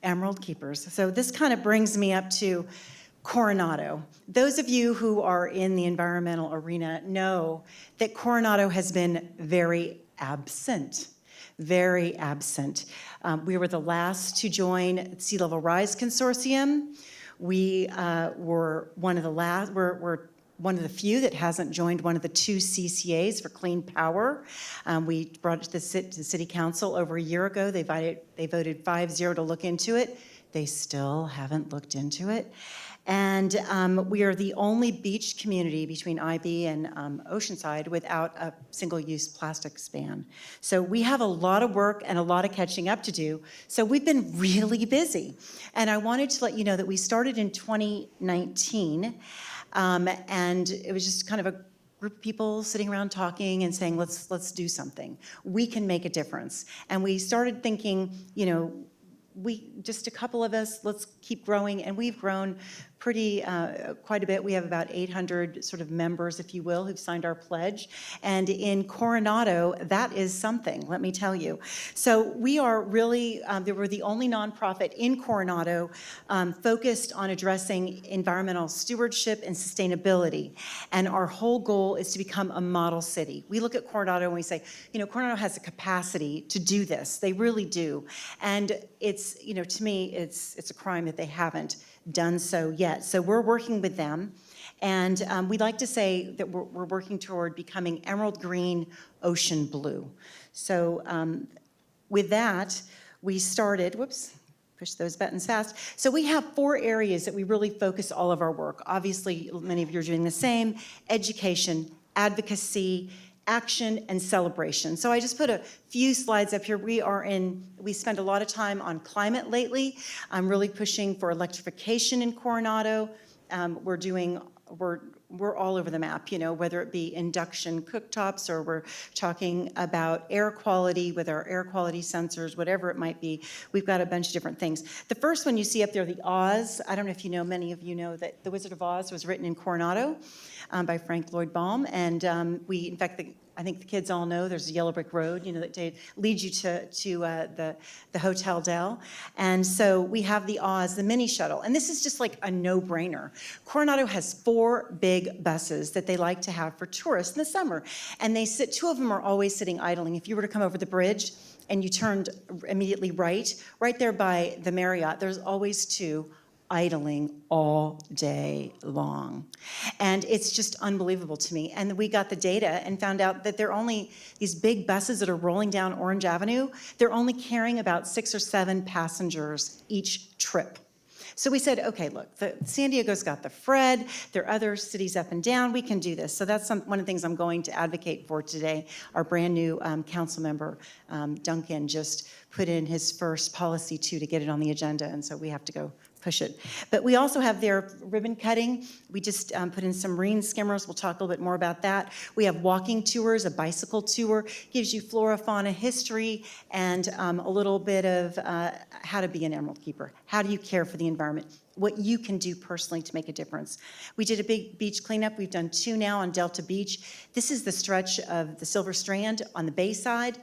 Emerald Keepers. So this kind of brings me up to Coronado. Those of you who are in the environmental arena know that Coronado has been very absent. Very absent. We were the last to join Sea Level Rise Consortium. We were one of the last, we're one of the few that hasn't joined one of the 2 CCAs for clean power. We brought it to the city council over a year ago. They voted 5-0 to look into it. They still haven't looked into it. And we are the only beach community between IB and Oceanside without a single-use plastics ban. So we have a lot of work and a lot of catching up to do. So we've been really busy. And I wanted to let you know that we started in 2019, and it was just kind of a group of people sitting around talking and saying, let's do something. We can make a difference. And we started thinking, you know, just a couple of us, let's keep growing, and we've grown quite a bit. We have about 800 sort of members, if you will, who've signed our pledge. And in Coronado, that is something, let me tell you. So we are really, we're the only nonprofit in Coronado focused on addressing environmental stewardship and sustainability. And our whole goal is to become a model city. We look at Coronado and we say, you know, Coronado has the capacity to do this. They really do. And it's, you know, to me, it's a crime that they haven't done so yet. So we're working with them, and we'd like to say that we're working toward becoming emerald green, ocean blue. So with that, we started, push those buttons fast. So we have 4 areas that we really focus all of our work. Obviously, many of you are doing the same: education, advocacy, action, and celebration. So I just put a few slides up here. We spend a lot of time on climate lately. I'm really pushing for electrification in Coronado. We're all over the map, you know, whether it be induction cooktops, or we're talking about air quality with our air quality sensors, whatever it might be. We've got a bunch of different things. The first one you see up there, the Oz. I don't know if you know, many of you know that The Wizard of Oz was written in Coronado by Frank Lloyd Baum. And in fact, I think the kids all know there's a yellow brick road, you know, that leads you to the Hotel Del. And so we have the Oz, the mini shuttle. And this is just like a no-brainer. Coronado has 4 big buses that they like to have for tourists in the summer. And 2 of them are always sitting idling. If you were to come over the bridge and you turned immediately right there by the Marriott, there's always 2 idling all day long. And it's just unbelievable to me. And we got the data and found out that these big buses that are rolling down Orange Avenue, they're only carrying about 6 or 7 passengers each trip. So we said, okay, look, San Diego's got the Fred, there are other cities up and down, we can do this. So that's one of the things I'm going to advocate for today. Our brand new council member, Duncan, just put in his first policy to get it on the agenda, and so we have to go push it. But we also have their ribbon cutting. We just put in some marine skimmers. We'll talk a little bit more about that. We have walking tours, a bicycle tour, gives you flora, fauna, history, and a little bit of how to be an emerald keeper. How do you care for the environment? What you can do personally to make a difference. We did a big beach cleanup. We've done 2 now on Delta Beach. This is the stretch of the Silver Strand on the bay side.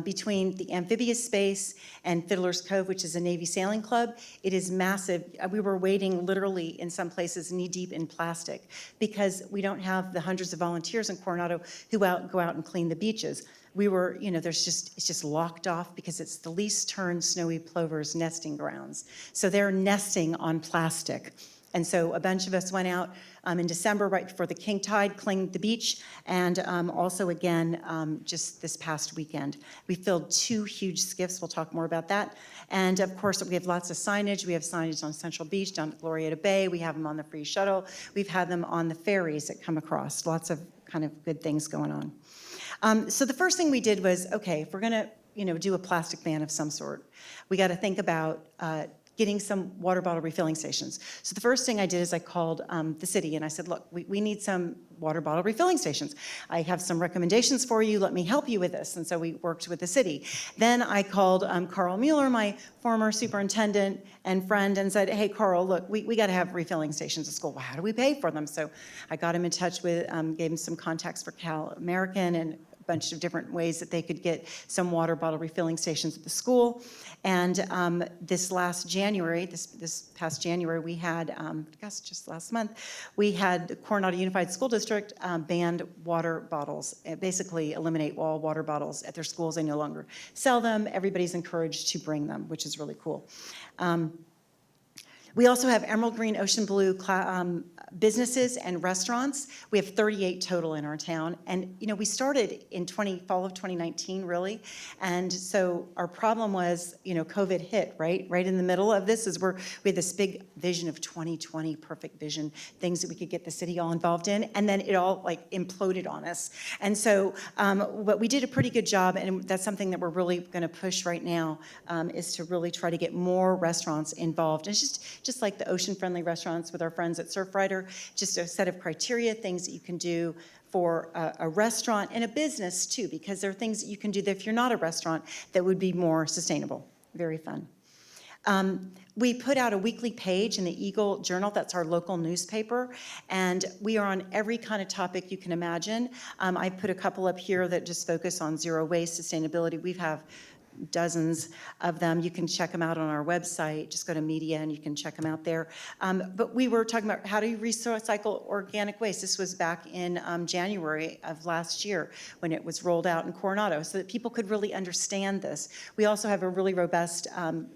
Between the amphibious space and Fiddler's Cove, which is a Navy sailing club. It is massive. We were wading literally in some places knee deep in plastic because we don't have the hundreds of volunteers in Coronado who go out and clean the beaches. We were, you know, it's just locked off because it's the least turned snowy plover's nesting grounds. So they're nesting on plastic. And so a bunch of us went out in December, right before the king tide, cleaned the beach, and also again, just this past weekend. We filled 2 huge skiffs. We'll talk more about that. And of course, we have lots of signage. We have signage on Central Beach, down at Glorieta Bay. We have them on the free shuttle. We've had them on the ferries that come across. Lots of kind of good things going on. So the first thing we did was, okay, if we're gonna, you know, do a plastic ban of some sort, we got to think about getting some water bottle refilling stations. So the first thing I did is I called the city and I said, look, we need some water bottle refilling stations. I have some recommendations for you. Let me help you with this. And so we worked with the city. Then I called Carl Mueller, my former superintendent and friend, and said, hey, Carl, look, we got to have refilling stations at school. Well, how do we pay for them? So I got him in touch with, gave him some contacts for Cal American and bunch of different ways that they could get some water bottle refilling stations at the school. And this last January, this past January, we had, I guess just last month, we had the Coronado Unified School District banned water bottles, basically eliminate all water bottles at their schools. They no longer sell them. Everybody's encouraged to bring them, which is really cool. We also have emerald green, ocean blue businesses and restaurants. We have 38 total in our town. And, you know, we started in fall of 2019, really. And so our problem was, you know, COVID hit, right? Right in the middle of this is where we had this big vision of 2020, perfect vision, things that we could get the city all involved in. And then it all like imploded on us. And so but we did a pretty good job, and that's something that we're really going to push right now, is to really try to get more restaurants involved. And it's just like the ocean-friendly restaurants with our friends at Surfrider, just a set of criteria, things that you can do for a restaurant and a business too, because there are things that you can do that if you're not a restaurant that would be more sustainable. Very fun. We put out a weekly page in the Eagle Journal, that's our local newspaper, and we are on every kind of topic you can imagine. I put a couple up here that just focus on zero waste, sustainability. We have dozens of them. You can check them out on our website. Just go to media and you can check them out there. But we were talking about how do you recycle organic waste. This was back in January of last year when it was rolled out in Coronado so that people could really understand this. We also have a really robust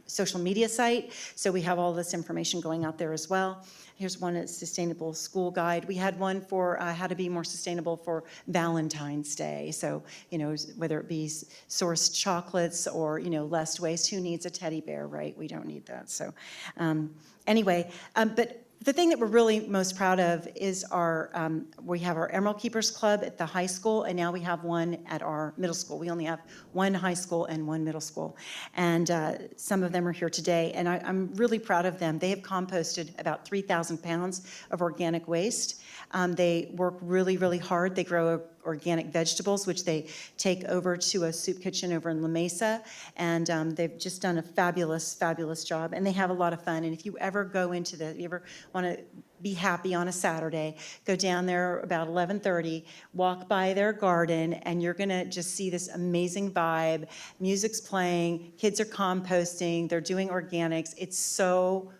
social media site, so we have all this information going out there as well. Here's one, a sustainable school guide. We had one for how to be more sustainable for Valentine's Day. So, you know, whether it be sourced chocolates or, you know, less waste. Who needs a teddy bear, right? We don't need that. So anyway, but the thing that we're really most proud of is we have our Emerald Keepers Club at the high school, and now we have one at our middle school. We only have one high school and one middle school. And some of them are here today, and I'm really proud of them. They have composted about 3,000 pounds of organic waste. They work really, really hard. They grow organic vegetables, which they take over to a soup kitchen over in La Mesa, and they've just done a fabulous, fabulous job, and they have a lot of fun. And if you ever go into you ever want to be happy on a Saturday, go down there about 11:30, walk by their garden, and you're gonna just see this amazing vibe. Music's playing, kids are composting, they're doing organics. It's so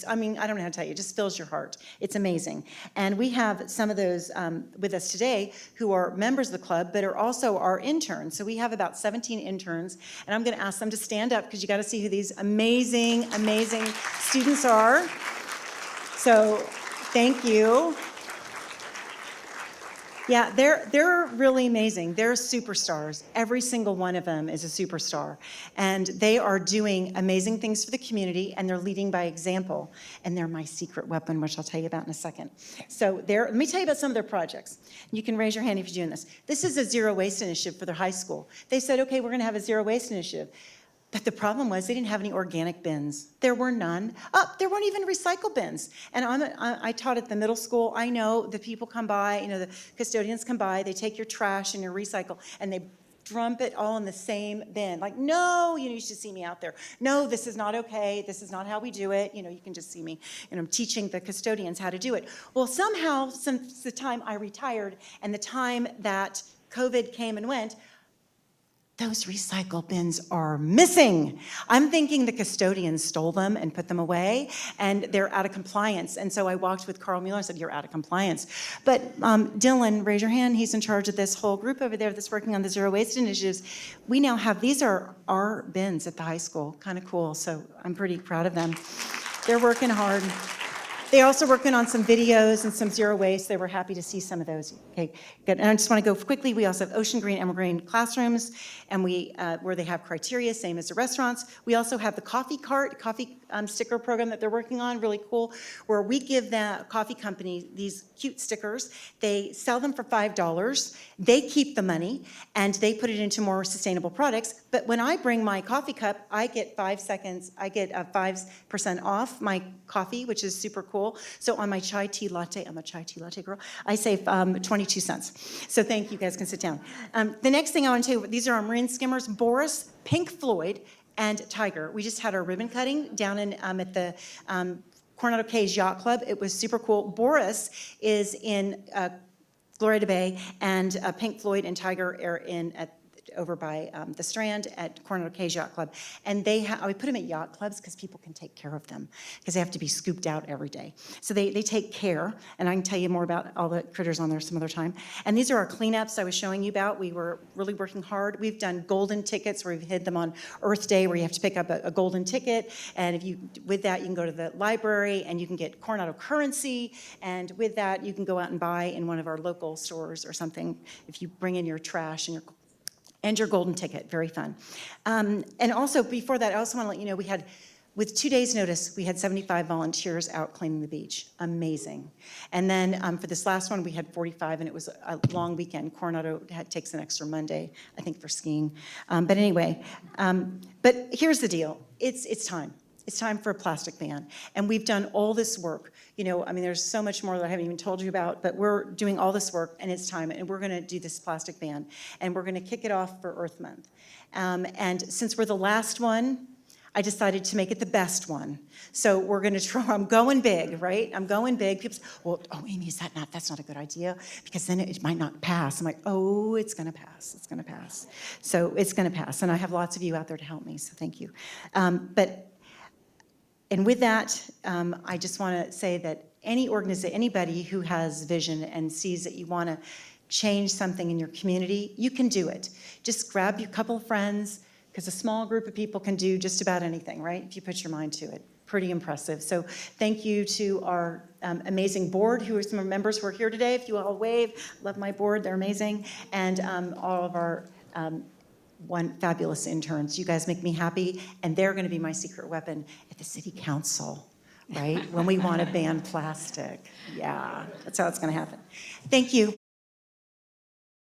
I mean, I don't know how to tell you, it just fills your heart. It's amazing. And we have some of those with us today who are members of the club, but are also our interns. So we have about 17 interns, and I'm gonna ask them to stand up because you gotta see who these amazing, amazing students are. So thank you. Yeah, they're really amazing. They're superstars. Every single one of them is a superstar. And they are doing amazing things for the community, and they're leading by example. And they're my secret weapon, which I'll tell you about in a second. So let me tell you about some of their projects. You can raise your hand if you're doing this. This is a zero waste initiative for their high school. They said, okay, we're gonna have a zero waste initiative. But the problem was they didn't have any organic bins. There were none. There weren't even recycle bins. And I taught at the middle school. I know the people come by, you know, the custodians come by, they take your trash and your recycle, and they dump it all in the same bin. Like, no, you should see me out there. No, this is not okay. This is not how we do it. You know, you can just see me, and I'm teaching the custodians how to do it. Well, somehow, since the time I retired and the time that COVID came and went, those recycle bins are missing. I'm thinking the custodians stole them and put them away, and they're out of compliance. And so I walked with Carl Mueller and said, you're out of compliance. But Dylan, raise your hand. He's in charge of this whole group over there that's working on the zero waste initiatives. We now have, these are our bins at the high school. Kind of cool. So I'm pretty proud of them. They're working hard. They're also working on some videos and some zero waste. They were happy to see some of those. Okay, good. And I just want to go quickly. We also have ocean green, emerald green classrooms, and where they have criteria, same as the restaurants. We also have the coffee cart, sticker program that they're working on, really cool, where we give the coffee company these cute stickers. They sell them for $5. They keep the money, and they put it into more sustainable products. But when I bring my coffee cup, I get 5% off my coffee, which is super cool. So on my chai tea latte, I'm a chai tea latte girl, I save 22 cents. So thank you, guys can sit down. The next thing I want to tell you, these are our marine skimmers, Boris, Pink Floyd, and Tiger. We just had our ribbon cutting down in at the Coronado Cay's Yacht Club. It was super cool. Boris is in Florida Bay, and Pink Floyd and Tiger are over by the Strand at Coronado Cay's Yacht Club. And we put them at yacht clubs because people can take care of them because they have to be scooped out every day. So they take care, and I can tell you more about all the critters on there some other time. And these are our cleanups I was showing you about. We were really working hard. We've done golden tickets where we've hid them on Earth Day where you have to pick up a golden ticket. And with that, you can go to the library and you can get Coronado currency. And with that, you can go out and buy in one of our local stores or something if you bring in your trash and your golden ticket. Very fun. And also, before that, I also want to let you know with 2 days' notice, we had 75 volunteers out cleaning the beach. Amazing. And then for this last one, we had 45, and it was a long weekend. Coronado takes an extra Monday, I think, for skiing. But anyway, but here's the deal. It's time. It's time for a plastic ban. And we've done all this work. There's so much more that I haven't even told you about, but we're doing all this work, and it's time. And we're going to do this plastic ban. And we're going to kick it off for Earth Month. And since we're the last one, I decided to make it the best one. So we're going to try. I'm going big, right? I'm going big. People say, well, Amy, that's not a good idea because then it might not pass. I'm like, oh, it's going to pass. It's going to pass. So it's going to pass. And I have lots of you out there to help me, so thank you. And with that, I just want to say that anybody who has vision and sees that you want to change something in your community, you can do it. Just grab your couple of friends, because a small group of people can do just about anything, right? If you put your mind to it. Pretty impressive. So thank you to our amazing board, who are some of our members who are here today. If you all wave, love my board, they're amazing. And all of our fabulous interns. You guys make me happy, and they're going to be my secret weapon at the city council, right? When we want to ban plastic. Yeah, that's how it's going to happen. Thank you.